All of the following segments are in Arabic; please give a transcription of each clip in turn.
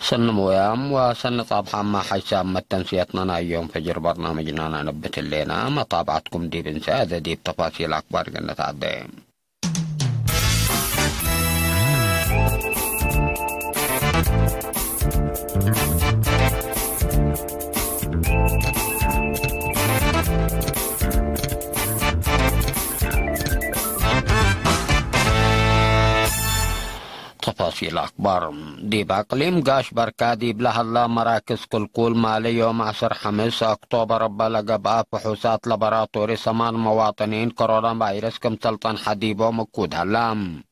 سن مويام وسن طابحة ما حساب ما تنسيتنا اليوم فجر برنامجنا نبت اللينا ما طابعتكم دي بنساء دي بتفاصيل أكبر قلنا تعدين. تفاصيل أكبر دي بأقليم قاش بركادي بلها الله مراكز كل مالي يوم 10 5 أكتوبر بلقى فحوصات لابراتوري 8 مواطنين كورونا فيروس كم سلطان حديبو مكود هلام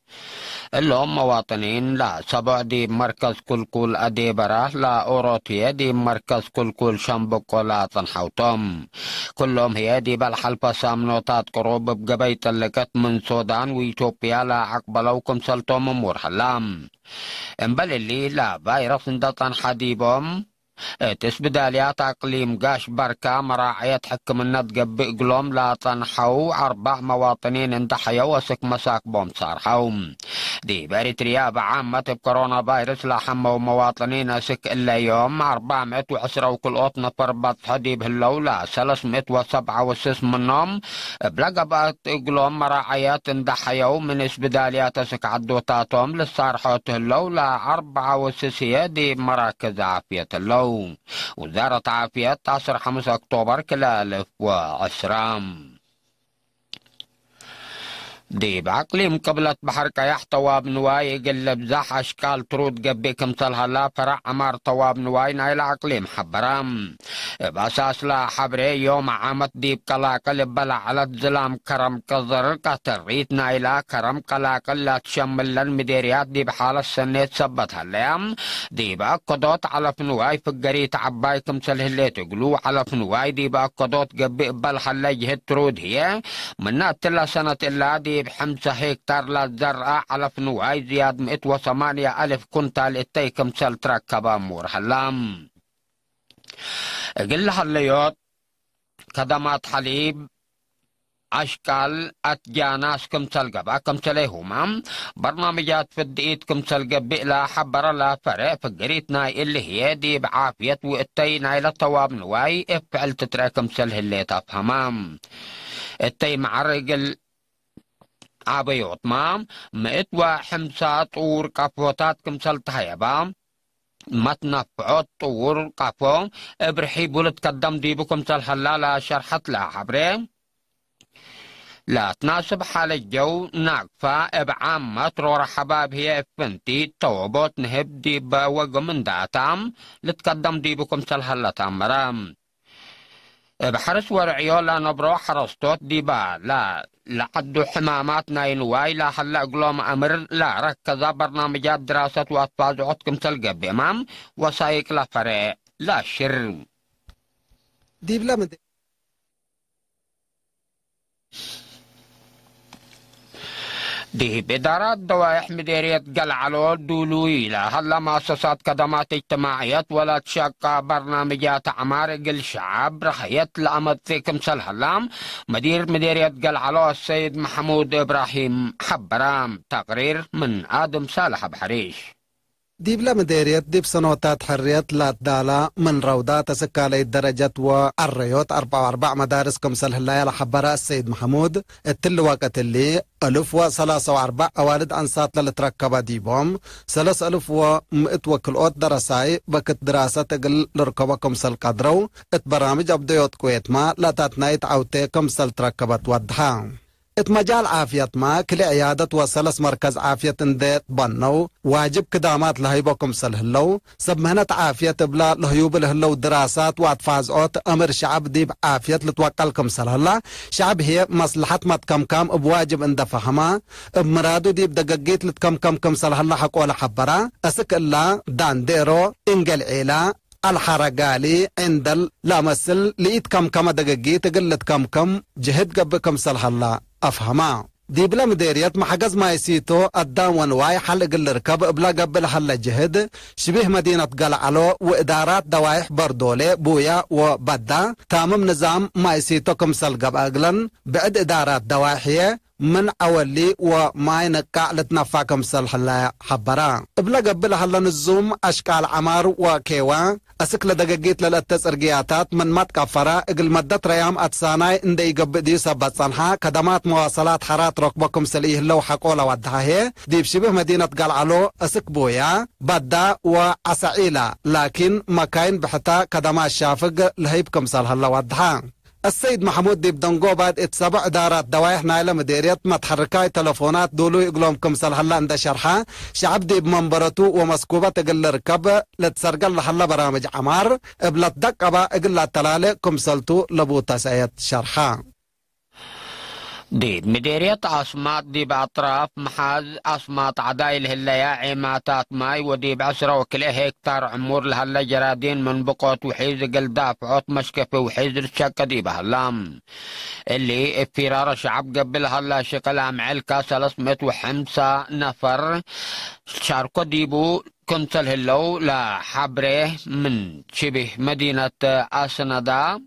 اللي هم مواطنين لا سبع دي مركز كل أدي براه لا أوروتيا دي مركز كل شنبك ولا تنحوتهم كلهم هي دي بالحلفة سامنوتات قروب بقبيت اللقت من سودان وإثيوبيا لا عقبلوكم سلطهم أمور حلام انبل اللي لا فيروس ندطن حديبهم تسبداليات أقليم قاش بركة مراعية حكم النطق بقلوم لا تنحو 4 مواطنين انتحيوا وسك مساك بوم صارحوم دي باريتريا بعامة بكورونا فيروس لا حموا مواطنين اسك إلا يوم 410 وكل قط نفر بطحدي بهاللولة 367 منهم بلقبات قلوم مراعيات اندحيوا من اسبداليات اسك عدوتاتهم للصارحوت اللولة 64 دي مراكز عافية اللو وزارة عافية 5 أكتوبر كلا 1020 دي بعقليم قبلت بحر كيح طواب نواي قلب زح أشكال ترود قبي كمثل هلا فرع عمار طواب نواي نايل عقليم حبرام بأساس لا حبري يوم عامت ديب قلاقل بلع على الزلام كرم كزر كتريت نايلا كرم قلاقل لا تشمل المديريات دي بحالة السنة تثبت هاليام دي بأكدوت على فنواي فقريت عباي كمثل هلي تقلو على فنواي دي بأكدوت قبي بلح جهد ترود هي من تلا سنة إلا دي ب5 هكتار للزرع على فنواي زياد 108,000 كنتال التي كمثل تركبا مور هلام قل هالليوت خدمات حليب أشكال أتجاناس كمثل قبا كمثل هما برنامجات في الدقيت كمثل قبي لا حبر لا فرق فقريتنا اللي هي دي بعافية وإتي نايلة طواب نواي افعل تترى كمثل هاللي تفهمام التي مع الرجل عبيوت مام مئتوا حمسات طور قفوتات كمثل تهيبام متنفعوت طور قفو ابرحي بولت قدم ديبكم تل حلالة شرحت لا حبرين لا تناسب حال الجو ناقفة بعامة رور حباب هي فنتي توبوت نهب ديب وقمن داتام لتقدم ديبكم تل حلالة مرام بحرس ورعيو لا نبرو حرستوت ديبا لا لحد حمامات ناينواي لا حلا قلوم أمر لا ركز برنامجات دراسة وأطفال عدكم تلقى بإمام وسايق لا فرق لا شر ديب لا مدي دي بإدارات دوائح مديرية قلعلو دولويلة هلا مؤسسات خدمات اجتماعية ولا تشقى برنامجات أعمار قل شعب رخيت لأمد في كمسل هلام مدير مديرية قلعلو السيد محمود إبراهيم حبرام تقرير من آدم صالح بحريش ديب لا مديريت ديب سنوات حريت لا دالا من روضات سكالي درجة والريوت 4 مدارس كمسل هلايا لحبرا السيد محمود التل وقت اللي 1043 أوالد أنسات للتركبة ديبهم 3100 وكلوت درساي بكت دراسة تقل لركبة كمسل قدرو اتبرامج أبديوت كويت ما لا تاتنايت عوتي كمسل تركبة ودها مجال عافية ما كل عيادة وسلس مركز عافية انديت بنو واجب كدامات لهيبكم سلهلو سب مهنة عافية بلا لهيوب لهلو دراسات واتفازعوت امر شعب ديب عافية لتوكلكم سلهلا شعب هي مصلحة متكم بواجب اند فهما مرادو ديب دقاقيت لتكم سلهلا حقو لحبرا اسك الله دان ديرو انجل عيلا الحرقالي عند لا مسل لقيت كم دقاقيت قلت كم جهد قبكم سلهلا أفهما دي بلا مديريات محجز ما يسيتو قدام ونواي حلق الركب بلا قبل حل جهد شبيه مدينة قلعلو وإدارات دوايح بردولي بويا وبدا تامم نظام ما يسيتو كمسل قب أقلن بعد إدارات دوايحية من أولي وما نقع لتنفع كمسل حلا حبرا بلا قبل حلا نزوم أشكال عمار وكيوا أسكلا دقاقيت للتسرقياتات من مات كفرا اقل مدت ريام أتساناي اندي قبل دي سبت صنحا كدمات مواصلات حرات ركبكم سليه اللو حقولا ودها دي بشبه مدينة قلعلو أسكبويا بدا وعسعيلة لكن ما كاين بحتا كدمات شافق لهيبكم سلها ودها السيد محمود ديب دنقوبات اتسبع دارات دوايح نايلة مديريات متحركاي تلفونات دولو يقلوم كمسال هلا عند شرحة شعب ديب منبرتو ومسكوبة تقل ركب لتسرقل لحلا برامج عمار بلا تدقبا اقل التلالي كمسالتو لبوتا سيد شرحة ديب مديرية عاصمات ديب أطراف محاز عاصمات عدايل هلا عماتات ماي وديب 10 هكتار عمور لهلا جرادين من بقوت وحيز قلداف عوت مشكفة وحيز رشاكة ديب هلام اللي فرار شعب قبل هلا شكل عمعل كاسة 305 نفر شاركوا ديبو كنتل هلو لحبره من شبه مدينة أسندا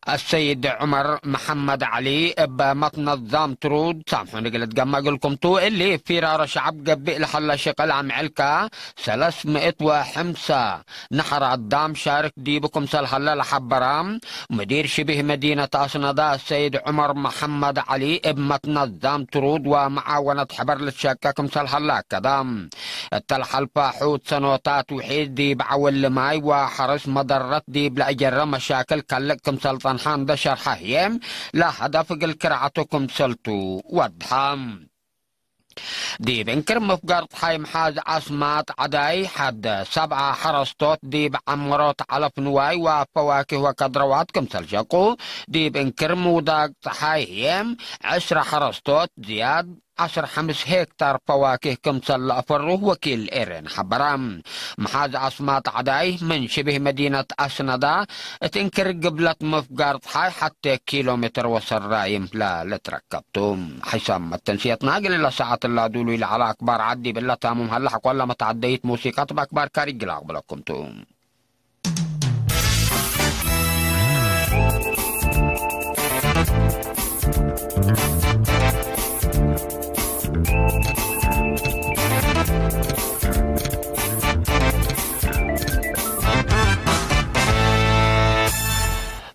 السيد عمر محمد علي بمتنظم ترود سامحوني قلت قم اقولكم تو اللي فرار شعب قبئ لحلا شقل عم علكا 305 نحر الدام شارك ديبكم سلحلا لحبرام مدير شبه مدينة أسندا السيد عمر محمد علي بمتنظم ترود ومعاونة حبر لتشاكاكم سلحلا كدام التلح الفاحوت سنوتات وحيد ديب عول ماي وحرس مضرت ديب لأجر مشاكل كلكم سلطان حان ده شرحه يم لا هدف الكرعتكم سلطو ودحام ديب انكر مفقرت حايم حاز عاصمات عداي حد 7 حرستوت ديب عمروت علف نواي وفواكه وكدروات كمسل شقو ديب انكر موداق حايم 10 حرستوت زياد 5 هكتار فواكه كمسل أفره وكيل إيرين حبرام محاز عاصمات عداي من شبه مدينة أسندا تنكر قبلت مفقار حي حتى كيلومتر وصل رايم لا لتركبتم حسام التنسيط ناقل إلى ساعة الله دولو إلى على أكبر عدي بالله تامم هلحق ولا ما تعديت موسيقى بأكبر كاري قلاق بلكم توم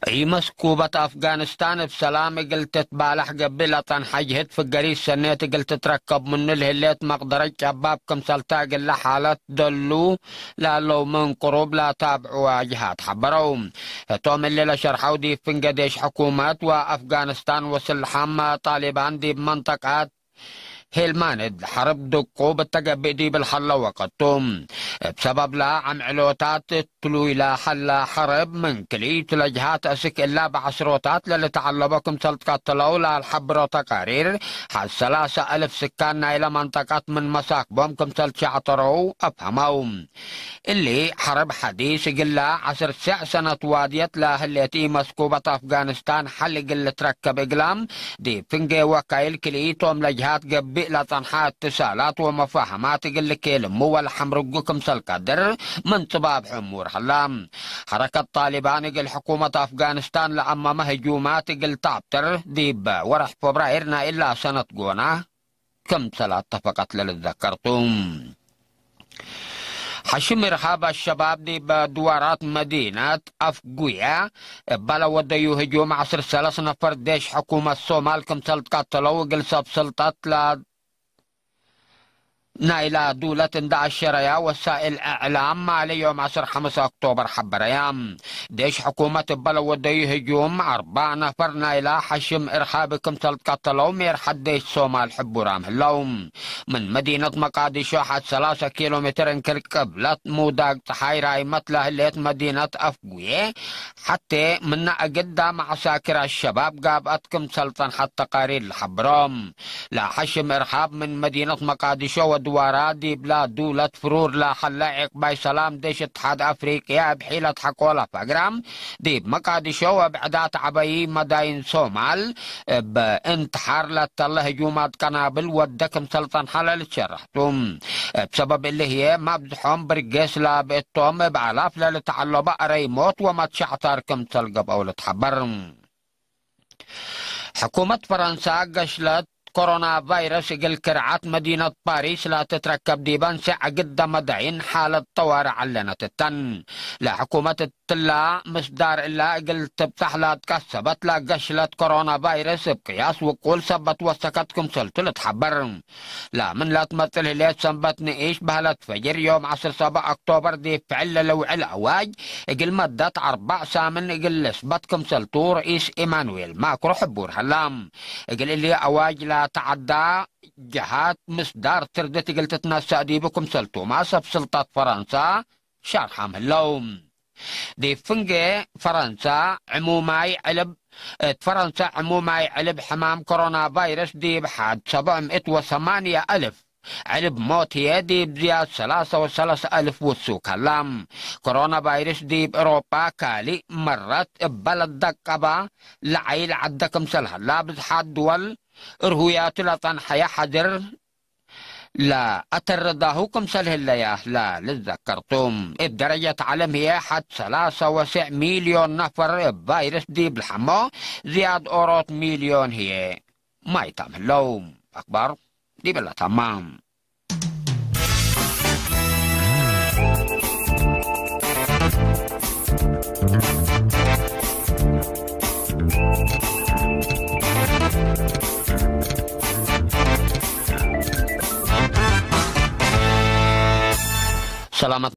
اي مسكوبة افغانستان بسلام قلت تبالح قبل حجهت في القريش سنيت قلت تركب من الهليت مقدرة شبابكم سلتا قل حالات دلو لا لو من قروب لا تابعوا واجهات حبروم توم الليلة شرحوا دي فنقديش حكومات وافغانستان وسلحام طالبان دي بمنطقات هيلماند حرب دقو بالتقبئ دي بالحلة وقتهم بسبب لا عم علوتات تلو إلى حلة حرب من كليت لجهات أسك إلا بعشروتات للي تعلبكم سلطقات الأولى الحبر وتقارير حال 3000 سكان إلى منطقة من مساكبهم كم سلط شعطروا أفهمهم اللي حرب حديث قلا 10 سنة واديت لا التي مسكوبة أفغانستان حل قل تركب إقلام دي فنجي وكايل كليتهم لجهات قبئ لا تنحى اتصالات ومفاهمات قل كيلم والحمرقكم سالقدر من طباب حمور حلام حركة طالبان قل حكومة أفغانستان لأما هجومات قل تعبتر ديب ورح فبرايرنا إلا سنة قونا كم سلا اتفقت للذكرتم حشم إرهاب الشباب دي بدوارات مدينة أفقويا بلا وديو هجوم 10 3 نفر ديش حكومة الصومال كم سلط قتلوا قل سب سلطات لا نايلة دولة داعش الشريعة وسائل إعلام على يوم 5 أكتوبر حبريام ديش حكومة بلودي هجوم 4 نفر نايلة حشم إرهابكم سلط قتلوا مير حد ديش صومال حبورام هلوم من مدينة مقاديشو حد 3 كيلومتر انكر قبلت موداق تحايراي متله الليت مدينة أفقوية حتى من قدام عساكر الشباب قابتكم سلطان حتى قارير الحبرام لا حشم إرهاب من مدينة مقاديشو دوارات دي بلا دولة فرور لا حلاعق باي سلام ديش اتحاد افريقيا بحيلة حقولة فقرام دي بمقادشو وبعدات عبايي مداين صومال بانتحار لتله هجومات قنابل ودكم سلطان حلال شرحتم بسبب اللي هي مبزحهم برقس لا بيتهم بعلاف للتعلبة اري موت وما تشعتاركم تلقب او لتحبرم حكومة فرنسا قشلت كورونا فيروس قل كرعت مدينة باريس لا تتركب ديبان ساعة قد مدعين حالة طوارئ علنت التن لا حكومة التلا مصدار إلا قل تفتح لا تكسبت لا قشلت كورونا فيروس بقياس وقول سبت وسكتكم سلطلة حبر لا من لا تمثل هليت سنبت نئيش بهلت فجر يوم 10 7 أكتوبر دي فعل لوعل أواج قل مدت 4 سامن قل سبتكم سلطو رئيس إيمانويل ماكرو حبور هلام قل اللي أواج لا تعدى جهات مصدار تردت قلت تتنسى ديبكم سلطو ما سب سلطات فرنسا شارحام اللوم دي فنجي فرنسا عموماي علب فرنسا عموماي علب حمام كورونا فيروس دي بحد 708,000 علب موت هي دي بزياد 33,000 وسوق هلام كورونا فيروس دي بأوروبا كالي مرت ببلد دقبة لعيل عدكم سلها لا بزحاد دول إرهويات لا تنحيا حجر لا أترداهوكم سله اللياه لا لذكرتم بدرجة علم هي حد 3 مليون نفر فيروس دي بالحمو زياد أوروت مليون هي ما يتعمل لهم أكبر دي بلا تمام سلامت